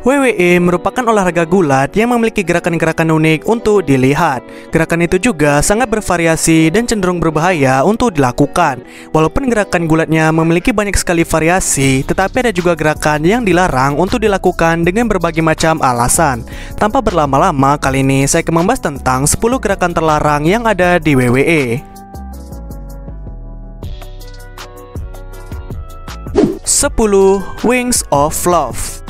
WWE merupakan olahraga gulat yang memiliki gerakan-gerakan unik untuk dilihat. Gerakan itu juga sangat bervariasi dan cenderung berbahaya untuk dilakukan. Walaupun gerakan gulatnya memiliki banyak sekali variasi, tetapi ada juga gerakan yang dilarang untuk dilakukan dengan berbagai macam alasan. Tanpa berlama-lama, kali ini saya akan membahas tentang 10 gerakan terlarang yang ada di WWE. 10 Wings of Love.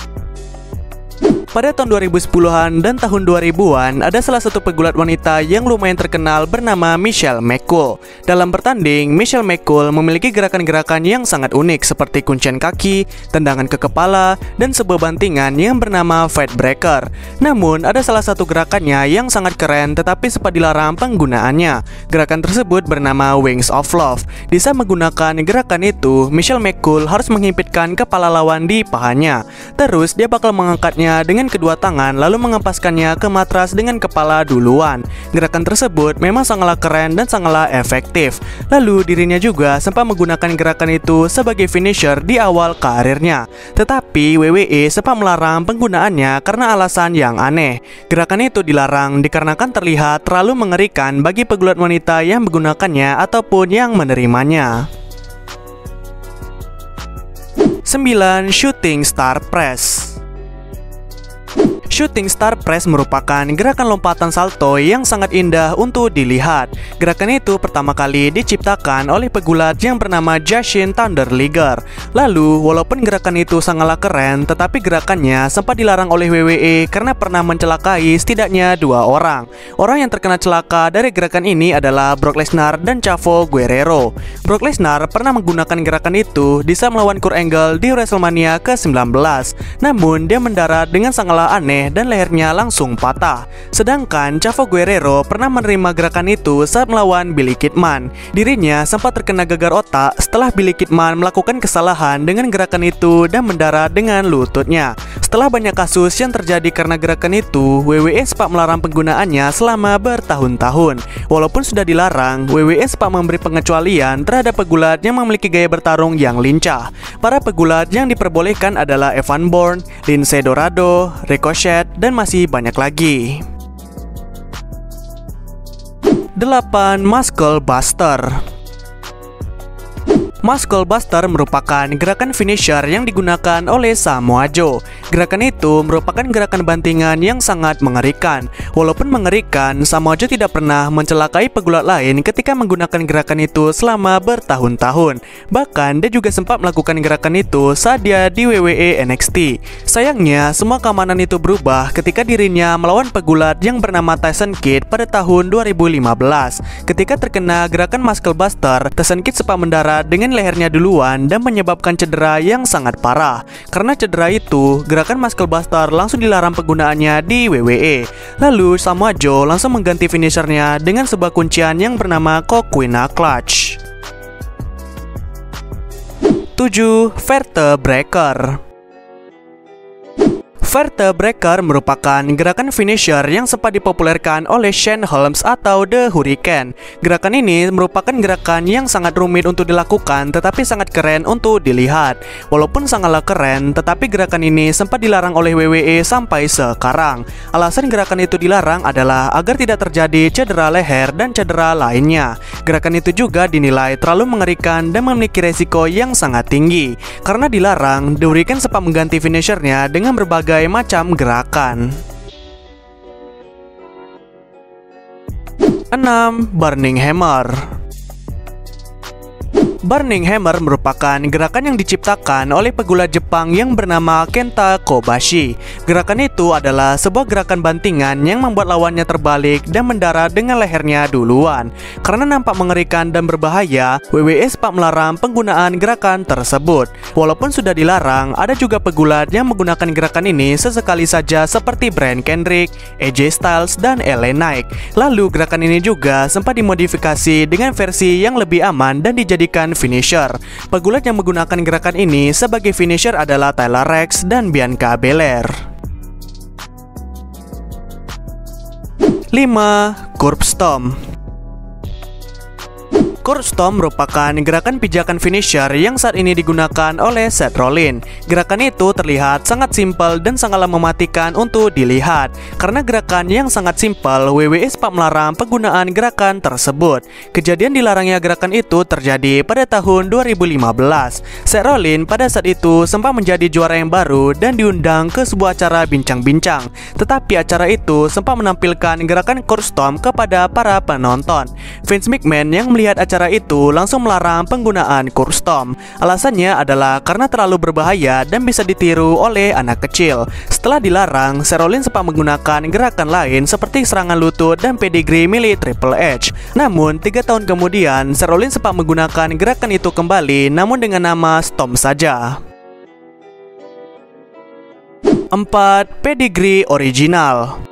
Pada tahun 2010-an dan tahun 2000-an, ada salah satu pegulat wanita yang lumayan terkenal bernama Michelle McCool. Dalam bertanding, Michelle McCool memiliki gerakan-gerakan yang sangat unik seperti kuncian kaki, tendangan ke kepala, dan sebuah bantingan yang bernama Fight Breaker. Namun, ada salah satu gerakannya yang sangat keren tetapi sempat dilarang penggunaannya. Gerakan tersebut bernama Wings of Love. Di saat menggunakan gerakan itu, Michelle McCool harus menghimpitkan kepala lawan di pahanya. Terus, dia bakal mengangkatnya dengan kedua tangan lalu mengempaskannya ke matras dengan kepala duluan. Gerakan tersebut memang sangatlah keren dan sangatlah efektif. Lalu dirinya juga sempat menggunakan gerakan itu sebagai finisher di awal karirnya. Tetapi WWE sempat melarang penggunaannya karena alasan yang aneh. Gerakan itu dilarang dikarenakan terlihat terlalu mengerikan bagi pegulat wanita yang menggunakannya ataupun yang menerimanya. 9. Shooting Star Press. Shooting Star Press merupakan gerakan lompatan salto yang sangat indah untuk dilihat. Gerakan itu pertama kali diciptakan oleh pegulat yang bernama Jushin Thunder Liger. Lalu, walaupun gerakan itu sangatlah keren, tetapi gerakannya sempat dilarang oleh WWE karena pernah mencelakai setidaknya 2 orang. Orang yang terkena celaka dari gerakan ini adalah Brock Lesnar dan Chavo Guerrero. Brock Lesnar pernah menggunakan gerakan itu di saat melawan Kurt Angle di WrestleMania ke-19. Namun, dia mendarat dengan sangatlah aneh dan lehernya langsung patah. Sedangkan Chavo Guerrero pernah menerima gerakan itu saat melawan Billy Kidman. Dirinya sempat terkena gegar otak setelah Billy Kidman melakukan kesalahan dengan gerakan itu dan mendarat dengan lututnya. Setelah banyak kasus yang terjadi karena gerakan itu, WWE sempat melarang penggunaannya selama bertahun-tahun. Walaupun sudah dilarang, WWE sempat memberi pengecualian terhadap pegulat yang memiliki gaya bertarung yang lincah. Para pegulat yang diperbolehkan adalah Evan Bourne, Lince Dorado, Ricochet, dan masih banyak lagi. 8. Muscle Buster. Muscle Buster merupakan gerakan finisher yang digunakan oleh Samoa Joe. Gerakan itu merupakan gerakan bantingan yang sangat mengerikan. Walaupun mengerikan, Samoa Joe tidak pernah mencelakai pegulat lain ketika menggunakan gerakan itu selama bertahun-tahun. Bahkan, dia juga sempat melakukan gerakan itu saat dia di WWE NXT. Sayangnya, semua keamanan itu berubah ketika dirinya melawan pegulat yang bernama Tyson Kidd pada tahun 2015. Ketika terkena gerakan Muscle Buster, Tyson Kidd sempat mendarat dengan lehernya duluan dan menyebabkan cedera yang sangat parah. Karena cedera itu, gerakan Muscle Buster langsung dilarang penggunaannya di WWE. Lalu Samoa Joe langsung mengganti finishernya dengan sebuah kuncian yang bernama Coquina Clutch. 7. Vertebreaker. Vertebreaker merupakan gerakan finisher yang sempat dipopulerkan oleh Shane Helms atau The Hurricane. Gerakan ini merupakan gerakan yang sangat rumit untuk dilakukan tetapi sangat keren untuk dilihat. Walaupun sangatlah keren, tetapi gerakan ini sempat dilarang oleh WWE sampai sekarang. Alasan gerakan itu dilarang adalah agar tidak terjadi cedera leher dan cedera lainnya. Gerakan itu juga dinilai terlalu mengerikan dan memiliki resiko yang sangat tinggi. Karena dilarang, The Hurricane sempat mengganti finishernya dengan berbagai macam gerakan. 6. Burning Hammer. Burning Hammer merupakan gerakan yang diciptakan oleh pegulat Jepang yang bernama Kenta Kobashi. Gerakan itu adalah sebuah gerakan bantingan yang membuat lawannya terbalik dan mendarat dengan lehernya duluan. Karena nampak mengerikan dan berbahaya, WWE sempat melarang penggunaan gerakan tersebut. Walaupun sudah dilarang, ada juga pegulat yang menggunakan gerakan ini sesekali saja seperti Bryan Kendrick, AJ Styles, dan LA Knight. Lalu gerakan ini juga sempat dimodifikasi dengan versi yang lebih aman dan dijadikan finisher. Pegulat yang menggunakan gerakan ini sebagai finisher adalah Tyler Rex dan Bianca Belair. 5. Curb Stomp. Curb Stomp merupakan gerakan pijakan finisher yang saat ini digunakan oleh Seth Rollins. Gerakan itu terlihat sangat simpel dan sangatlah mematikan untuk dilihat. Karena gerakan yang sangat simpel, WWE sempat melarang penggunaan gerakan tersebut. Kejadian dilarangnya gerakan itu terjadi pada tahun 2015. Seth Rollins pada saat itu sempat menjadi juara yang baru dan diundang ke sebuah acara bincang-bincang. Tetapi acara itu sempat menampilkan gerakan Curb Stomp kepada para penonton. Vince McMahon yang melihat acara itu langsung melarang penggunaan Curb Stomp. Alasannya adalah karena terlalu berbahaya dan bisa ditiru oleh anak kecil. Setelah dilarang, Seth Rollins sempat menggunakan gerakan lain seperti serangan lutut dan pedigree milik Triple H. Namun 3 tahun kemudian, Seth Rollins sempat menggunakan gerakan itu kembali, namun dengan nama Stomp saja. 4. Pedigree original.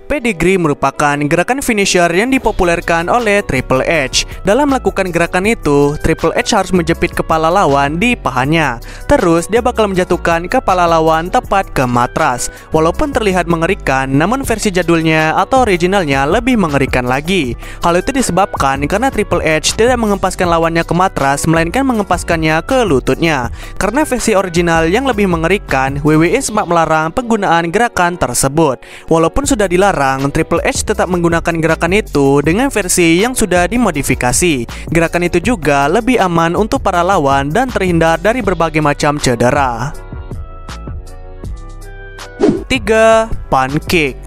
Pedigree merupakan gerakan finisher yang dipopulerkan oleh Triple H. Dalam melakukan gerakan itu, Triple H harus menjepit kepala lawan di pahanya. Terus dia bakal menjatuhkan kepala lawan tepat ke matras. Walaupun terlihat mengerikan, namun versi jadulnya atau originalnya lebih mengerikan lagi. Hal itu disebabkan karena Triple H tidak mengempaskan lawannya ke matras, melainkan mengempaskannya ke lututnya. Karena versi original yang lebih mengerikan, WWE sempat melarang penggunaan gerakan tersebut. Walaupun sudah dilarang, Triple H tetap menggunakan gerakan itu dengan versi yang sudah dimodifikasi. Gerakan itu juga lebih aman untuk para lawan dan terhindar dari berbagai macam cedera. 3. Pancake.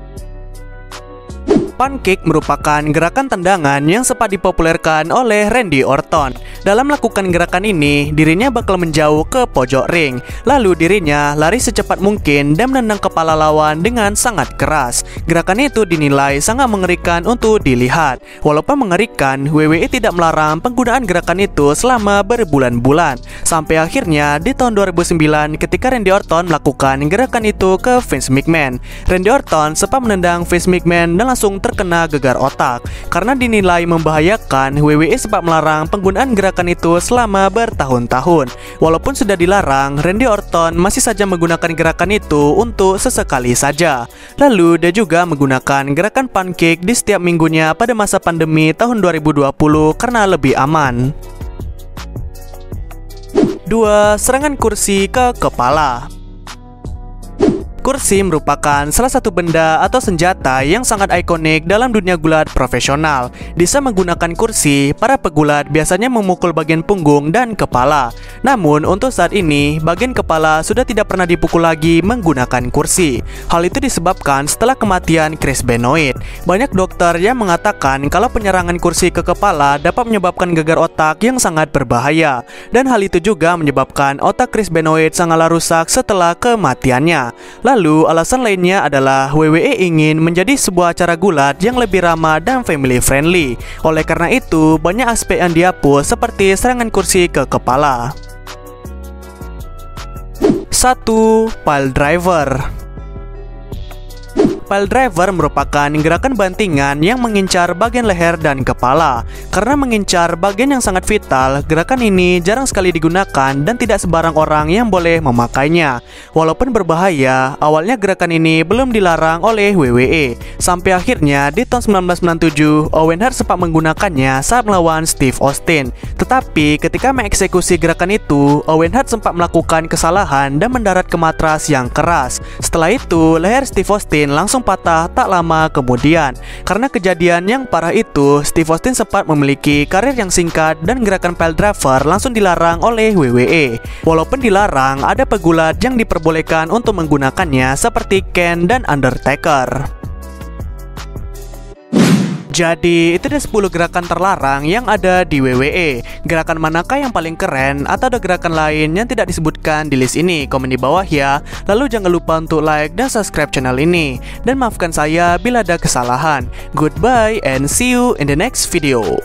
Pancake merupakan gerakan tendangan yang sempat dipopulerkan oleh Randy Orton. Dalam melakukan gerakan ini, dirinya bakal menjauh ke pojok ring. Lalu dirinya lari secepat mungkin dan menendang kepala lawan dengan sangat keras. Gerakan itu dinilai sangat mengerikan untuk dilihat. Walaupun mengerikan, WWE tidak melarang penggunaan gerakan itu selama berbulan-bulan. Sampai akhirnya di tahun 2009 ketika Randy Orton melakukan gerakan itu ke Vince McMahon. Randy Orton sempat menendang Vince McMahon dan langsung terkena gegar otak. Karena dinilai membahayakan, WWE sempat melarang penggunaan gerakan itu selama bertahun-tahun. Walaupun sudah dilarang, Randy Orton masih saja menggunakan gerakan itu untuk sesekali saja. Lalu dia juga menggunakan gerakan pancake di setiap minggunya pada masa pandemi tahun 2020 karena lebih aman. 2. Serangan kursi ke kepala. Kursi merupakan salah satu benda atau senjata yang sangat ikonik dalam dunia gulat profesional. Bisa menggunakan kursi, para pegulat biasanya memukul bagian punggung dan kepala. Namun untuk saat ini, bagian kepala sudah tidak pernah dipukul lagi menggunakan kursi. Hal itu disebabkan setelah kematian Chris Benoit. Banyak dokter yang mengatakan kalau penyerangan kursi ke kepala dapat menyebabkan gegar otak yang sangat berbahaya. Dan hal itu juga menyebabkan otak Chris Benoit sangatlah rusak setelah kematiannya. Lalu alasan lainnya adalah WWE ingin menjadi sebuah acara gulat yang lebih ramah dan family friendly. Oleh karena itu, banyak aspek yang dihapus seperti serangan kursi ke kepala. 1. Pile driver. Pile driver merupakan gerakan bantingan yang mengincar bagian leher dan kepala. Karena mengincar bagian yang sangat vital, gerakan ini jarang sekali digunakan dan tidak sembarang orang yang boleh memakainya. Walaupun berbahaya, awalnya gerakan ini belum dilarang oleh WWE. Sampai akhirnya di tahun 1997, Owen Hart sempat menggunakannya saat melawan Steve Austin. Tetapi ketika mengeksekusi gerakan itu, Owen Hart sempat melakukan kesalahan dan mendarat ke matras yang keras. Setelah itu, leher Steve Austin langsung patah tak lama kemudian. Karena kejadian yang parah itu, Steve Austin sempat memiliki karir yang singkat dan gerakan pile driver langsung dilarang oleh WWE. Walaupun dilarang, ada pegulat yang diperbolehkan untuk menggunakannya seperti Kane dan Undertaker. Jadi itu ada 10 gerakan terlarang yang ada di WWE. Gerakan manakah yang paling keren atau ada gerakan lain yang tidak disebutkan di list ini? Komen di bawah ya. Lalu jangan lupa untuk like dan subscribe channel ini. Dan maafkan saya bila ada kesalahan. Goodbye and see you in the next video.